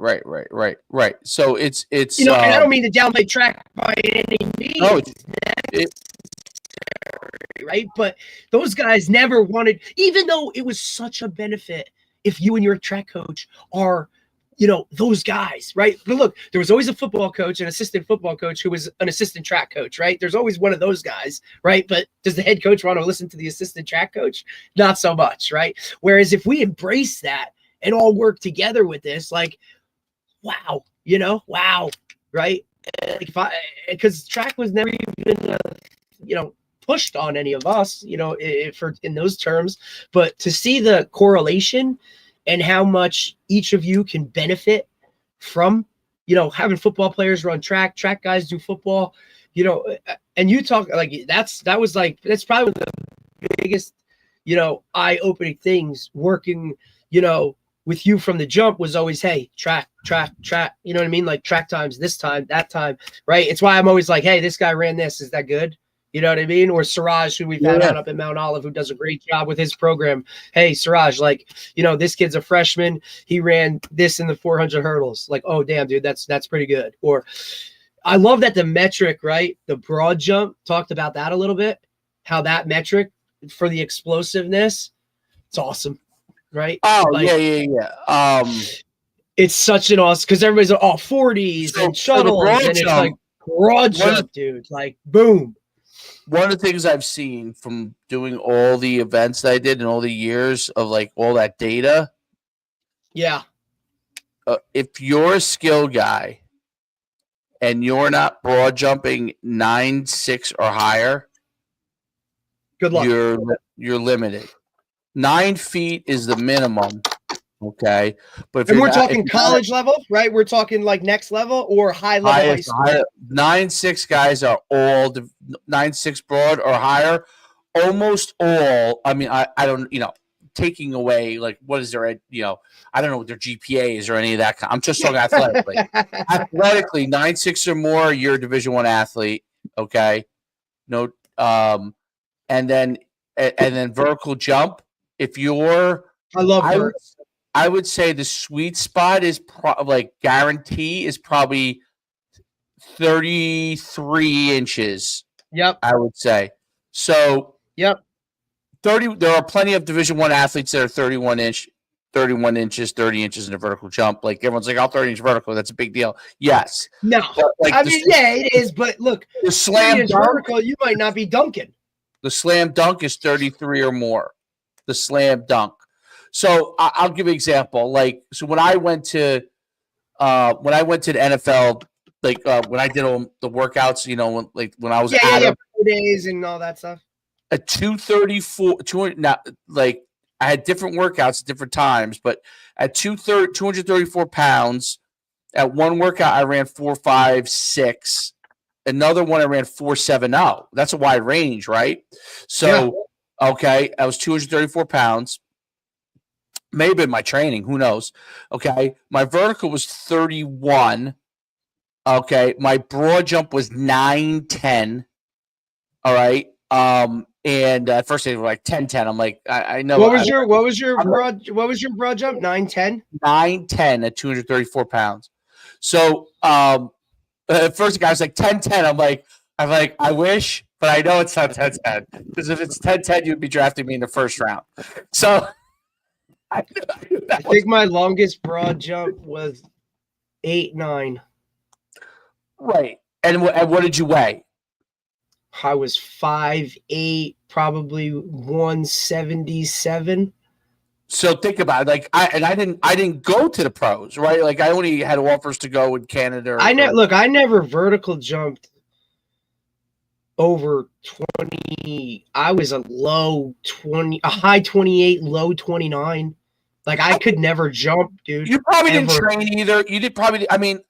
So it's and I don't mean to downplay track by any means. No, right? But those guys never wanted, even though it was such a benefit if you and your track coach are, those guys, right? But look, there was always a football coach, an assistant football coach who was an assistant track coach, right? There's always one of those guys, right? But does the head coach want to listen to the assistant track coach? Not so much, right? Whereas if we embrace that and all work together with this, like, wow, right? Like because track was never even, pushed on any of us, in those terms. But to see the correlation and how much each of you can benefit from, having football players run track guys do football, and you talk like that's probably one of the biggest, eye-opening things working, with you from the jump was always, hey, track, you know what I mean? Like track times, this time, that time, right? It's why I'm always like, hey, this guy ran this. Is that good? You know what I mean? Or Siraj, who we've had on up at Mount Olive, who does a great job with his program. Hey, Siraj, like, this kid's a freshman. He ran this in the 400 hurdles. Like, oh, damn, dude, that's pretty good. Or I love that the metric, right? The broad jump, talked about that a little bit, how that metric for the explosiveness, it's awesome. Right? Oh, like, yeah. It's such an awesome, because everybody's all 40s and shuttles, and it's like broad jump, dude. Like, boom. One of the things I've seen from doing all the events that I did in all the years of like all that data. Yeah. If you're a skill guy and you're not broad jumping 9.6 or higher, good luck. You're limited. 9 feet is the minimum. Okay. But if we're talking college level, right? We're talking like next level or high level high school. 9.6 guys are all 9.6 broad or higher. Almost all. I mean, I don't, taking away like what is their, I don't know what their GPA is or any of that kind. I'm just talking athletically. Athletically, 9.6 or more, you're a Division I athlete. Okay. No. And then vertical jump. If you're, I would say the sweet spot is guarantee is probably 33 inches. Yep. I would say. So, yep. 30. There are plenty of Division I athletes that are 31 inches, 30 inches in a vertical jump. Like everyone's like, 30 inch vertical. That's a big deal. Yes. No. It is. But look, the slam dunk, vertical, you might not be dunking. The slam dunk is 33 or more. The slam dunk. So I'll give you an example. Like, so when I went to the NFL, like when I did all the workouts, when I was yeah, 4 days and all that stuff. At 200, now, like I had different workouts at different times, but at 234 pounds, at one workout I ran 4.56. Another one I ran 4.70. That's a wide range, right? So, okay, I was 234 pounds. Maybe my training, who knows? Okay, my vertical was 31. Okay, my broad jump was 9.10. All right. And at first they were like 10.10. I'm like, I know. What was your broad jump? 9.10? 9.10 at 234 pounds. So at first the guy was like 10.10. I'm like, I wish, but I know it's not 10.10. Because if it's 10.10, you'd be drafting me in the first round. So I think my longest broad jump was 8.9. Right. And what did you weigh? I was 5'8", probably 177. So think about it. Like I didn't go to the pros, right? Like I only had offers to go in Canada. I never vertical jumped over 20. I was a high 28, low 29. Like I could never jump, dude. You probably didn't train either. You did probably. I mean,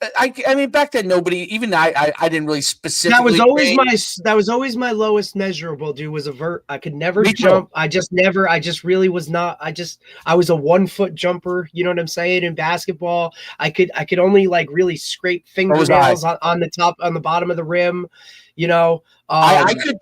back then nobody. Even I didn't really specifically. That was always my lowest measurable, dude. Was a vert. I could never jump. I just really was not. I was a 1 foot jumper. You know what I'm saying? In basketball, I could only like really scrape fingernails on the bottom of the rim. You know, I could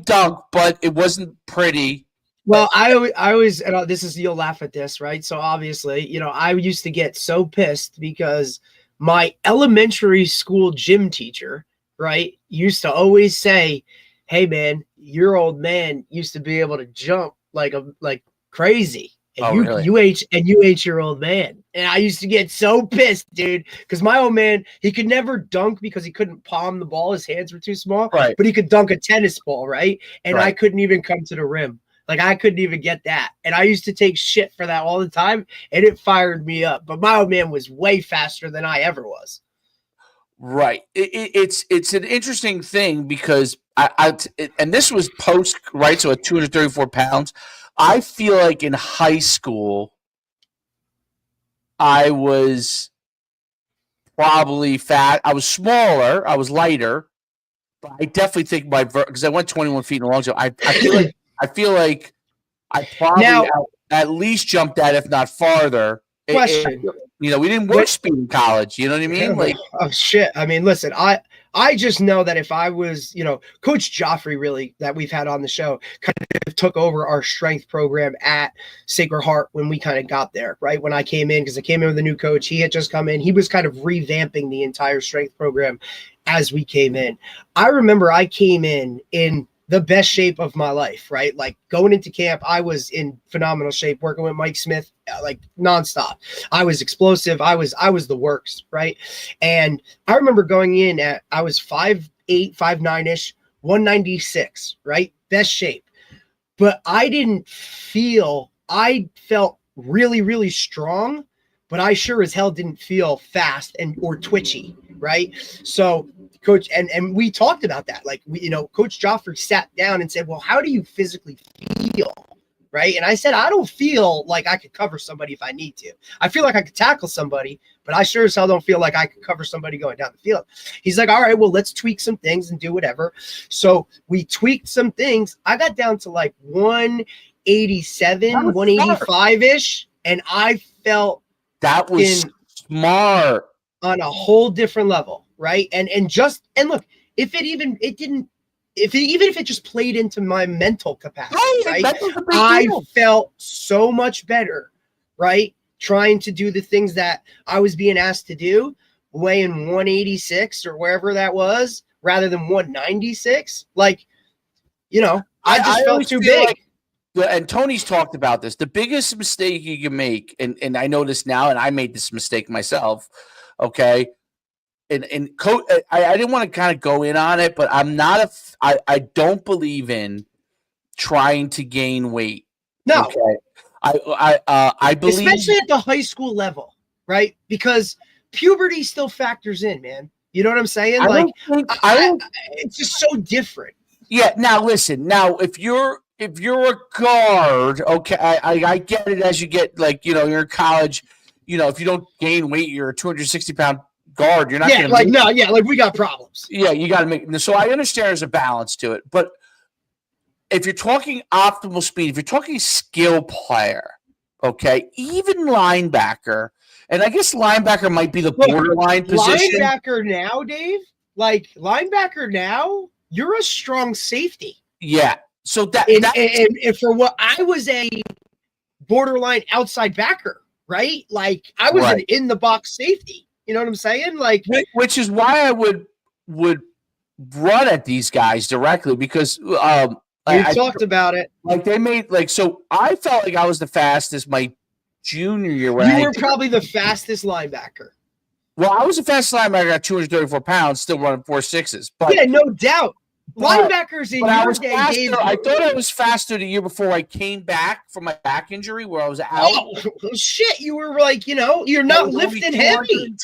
dunk, but it wasn't pretty. Well, I always, and you'll laugh at this, right? So obviously, I used to get so pissed because my elementary school gym teacher, right, used to always say, "Hey, man, your old man used to be able to jump like crazy, and really? you ate your old man." And I used to get so pissed, dude, because my old man, he could never dunk because he couldn't palm the ball; his hands were too small. Right. But he could dunk a tennis ball, right? And I couldn't even come to the rim. Like I couldn't even get that. And I used to take shit for that all the time, and it fired me up. But my old man was way faster than I ever was. Right. It's an interesting thing because and this was post, right? So at 234 pounds, I feel like in high school, I was probably fat. I was smaller. I was lighter. But I definitely think because I went 21 feet in the long jump. I feel like I probably at least jumped that, if not farther. Question. We didn't work speed in college. You know what I mean? Like, oh shit. I mean, listen, I just know that if I was, Coach Joffrey, really, that we've had on the show, kind of took over our strength program at Sacred Heart when we kind of got there, right? When I came in, because I came in with a new coach. He had just come in. He was kind of revamping the entire strength program as we came in. I remember I came in the best shape of my life, right? Like going into camp, I was in phenomenal shape, working with Mike Smith, like nonstop. I was explosive. I was the works, right? And I remember going in I was 5'8", 5'9"-ish, 196, right? Best shape. But I felt really, really strong, but I sure as hell didn't feel fast or twitchy, right? So Coach, and we talked about that. Like, Coach Joffrey sat down and said, well, how do you physically feel? Right. And I said, I don't feel like I could cover somebody if I need to. I feel like I could tackle somebody, but I sure as hell don't feel like I could cover somebody going down the field. He's like, all right, well, let's tweak some things and do whatever. So we tweaked some things. I got down to like 187, 185-ish. And I felt that was smart on a whole different level. Right. And look, if it just played into my mental capacity, right? I felt so much better, right? Trying to do the things that I was being asked to do, weighing 186 or wherever that was, rather than 196. Like, I just felt too big. And Tony's talked about this. The biggest mistake you can make, and I know this now, and I made this mistake myself, okay? And coach, I didn't want to kind of go in on it, but I don't believe in trying to gain weight. No. Okay? I believe, especially at the high school level, right? Because puberty still factors in, man. You know what I'm saying? It's just so different. Yeah. Now listen. Now if you're a guard, okay, I get it. As you get you're in college, if you don't gain weight, you're a 260-pound guard. You're not going to we got problems. Yeah, you got to make. So I understand there's a balance to it, but if you're talking optimal speed, if you're talking skill player, okay, even linebacker, and I guess linebacker might be the borderline position. Linebacker now, Dave, you're a strong safety. Yeah. So and for what I was a borderline outside backer, right? Like I was an in the box safety. You know what I'm saying? Like, which is why I would run at these guys directly because we talked about it. Like they made so I felt like I was the fastest my junior year. You were probably the fastest linebacker. Well, I was the fastest linebacker at 234 pounds, still running 4.6s. But yeah, no doubt. Linebackers in your day, Dave. I thought I was faster the year before I came back from my back injury where I was out. Oh shit! You were like, you're not lifting heavy.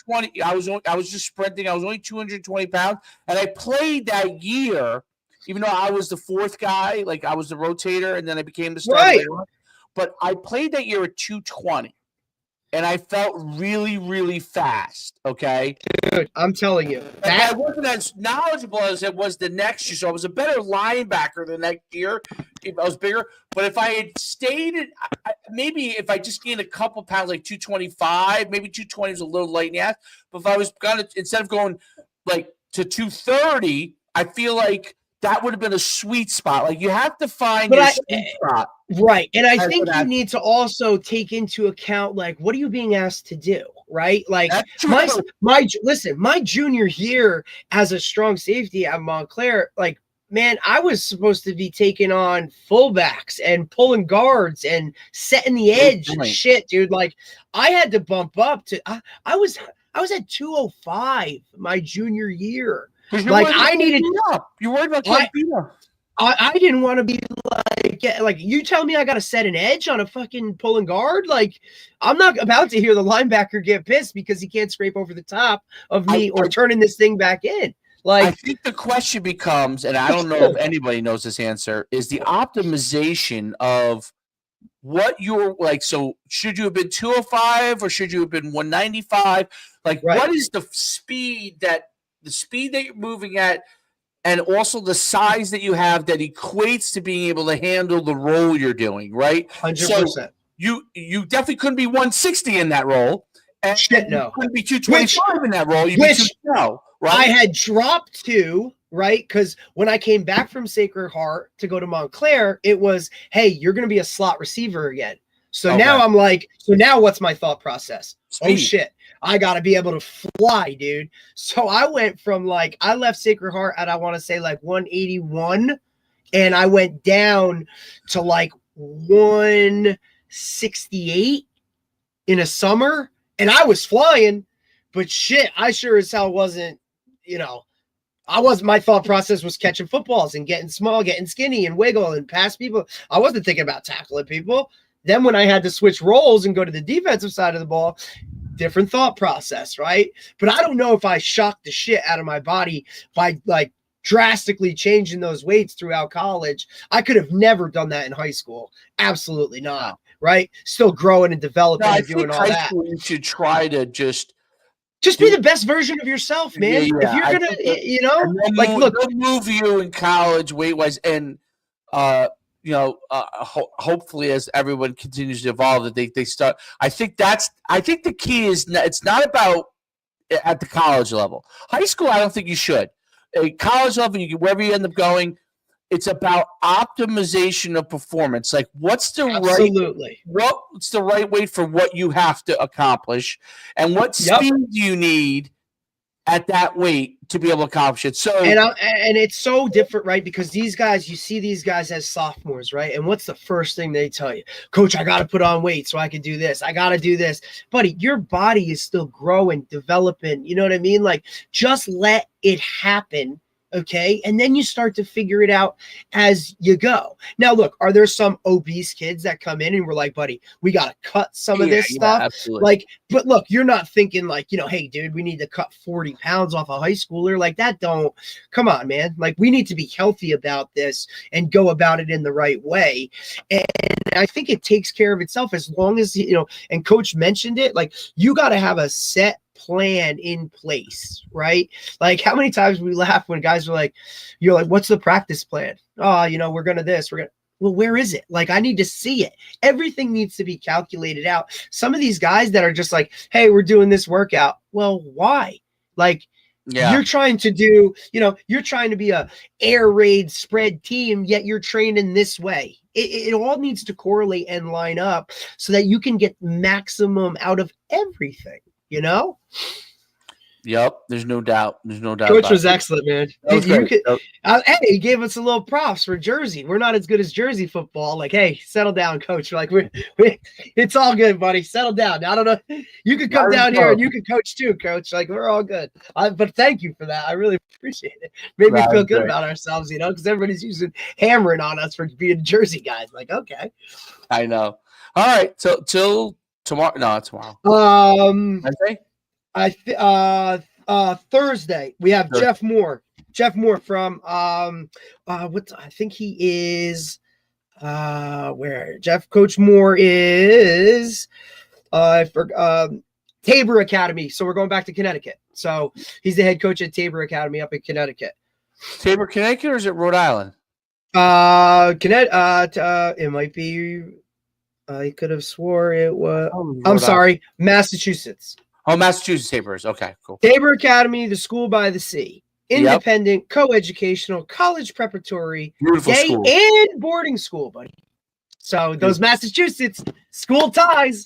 I was just sprinting. I was only 220 pounds, and I played that year, even though I was the fourth guy. Like I was the rotator, and then I became the starter. Right. But I played that year at 220. And I felt really, really fast. Okay, dude, I'm telling you, I wasn't as knowledgeable as it was the next year. So I was a better linebacker the next year. I was bigger, but if I had stayed, maybe if I just gained a couple pounds, like 225, maybe 220 is a little light in the ass. But if I was gonna instead of going like to 230, I feel like that would have been a sweet spot. Like you have to find your sweet spot. Right. And I think you need to also take into account, like, what are you being asked to do? Right. Like my junior year as a strong safety at Montclair, like, man, I was supposed to be taking on fullbacks and pulling guards and setting the edge and shit, dude. Like I had to bump up to, I was at 205 my junior year. Like I needed you worried about getting beat up. I didn't want to be like you tell me I got to set an edge on a fucking pulling guard. Like I'm not about to hear the linebacker get pissed because he can't scrape over the top of me or turning this thing back in. Like I think the question becomes, and I don't know if anybody knows this answer, is the optimization of what you're like. So should you have been 205 or should you have been 195? Like what is the speed that you're moving at? And also the size that you have that equates to being able to handle the role you're doing, right? 100%. So you definitely couldn't be 160 in that role. And no. You couldn't be 225 in that role. You'd be 212, right? I had dropped to, right? Because when I came back from Sacred Heart to go to Montclair, it was, hey, you're going to be a slot receiver again. So now I'm like, now what's my thought process? Speed. Oh, shit. I got to be able to fly, dude. So I went from I left Sacred Heart at, I want to say 181, and I went down to 168 in a summer, and I was flying, but shit, I sure as hell wasn't, my thought process was catching footballs and getting small, getting skinny and wiggle and pass people. I wasn't thinking about tackling people. Then when I had to switch roles and go to the defensive side of the ball, different thought process, right? But I don't know if I shocked the shit out of my body by drastically changing those weights throughout college. I could have never done that in high school. Absolutely not, right? Still growing and developing and doing all that. You should try to just be the best version of yourself, man. Yeah. If you're gonna, look, they'll move you in college weight-wise, and hopefully as everyone continues to evolve, that they start. I think the key is it's not about at the college level. High school, I don't think you should. At college level, wherever you end up going, it's about optimization of performance. Like what's the right weight for what you have to accomplish, and what speed do you need at that weight to be able to accomplish it. So and it's so different, right? Because these guys, you see these guys as sophomores, right? And what's the first thing they tell you? Coach, I got to put on weight so I can do this. I got to do this. Buddy, your body is still growing, developing. You know what I mean? Like just let it happen. Okay. And then you start to figure it out as you go. Now, look, are there some obese kids that come in and we're like, buddy, we got to cut some of this stuff? Absolutely. Like, but look, you're not thinking like, hey, dude, we need to cut 40 pounds off a high schooler. Like that come on, man. Like we need to be healthy about this and go about it in the right way. And I think it takes care of itself as long as, and Coach mentioned it, like you got to have a set plan in place, right? Like how many times we laugh when guys are like, you're like, what's the practice plan? Oh, we're going to this, well, where is it? Like, I need to see it. Everything needs to be calculated out. Some of these guys that are just like, hey, we're doing this workout. Well, why? Like, you're trying to do, you're trying to be a air raid spread team, yet you're trained in this way. It all needs to correlate and line up so that you can get maximum out of everything. Yep. There's no doubt. Coach was excellent, man. Hey, he gave us a little props for Jersey. We're not as good as Jersey football. Like, hey, settle down, Coach. We're like, it's all good, buddy. Settle down. I don't know. You could come down here and you could coach too, Coach. Like, we're all good. But thank you for that. I really appreciate it. Made me feel good about ourselves, because everybody's hammering on us for being Jersey guys. Like, okay. I know. All right. So till tomorrow. No, tomorrow. Wednesday? Thursday we have Jeff Moore from what I think he is where Coach Moore is Tabor Academy, so we're going back to Connecticut. So he's the head coach at Tabor Academy up in Connecticut. Tabor, Connecticut, or is it Rhode Island? It might be, I could have swore it was I'm sorry, Massachusetts. Oh, Massachusetts Tabor. Okay, cool. Tabor Academy, the school by the sea. Independent, co-educational, college preparatory, beautiful day school. and boarding school, buddy. So those Massachusetts school ties.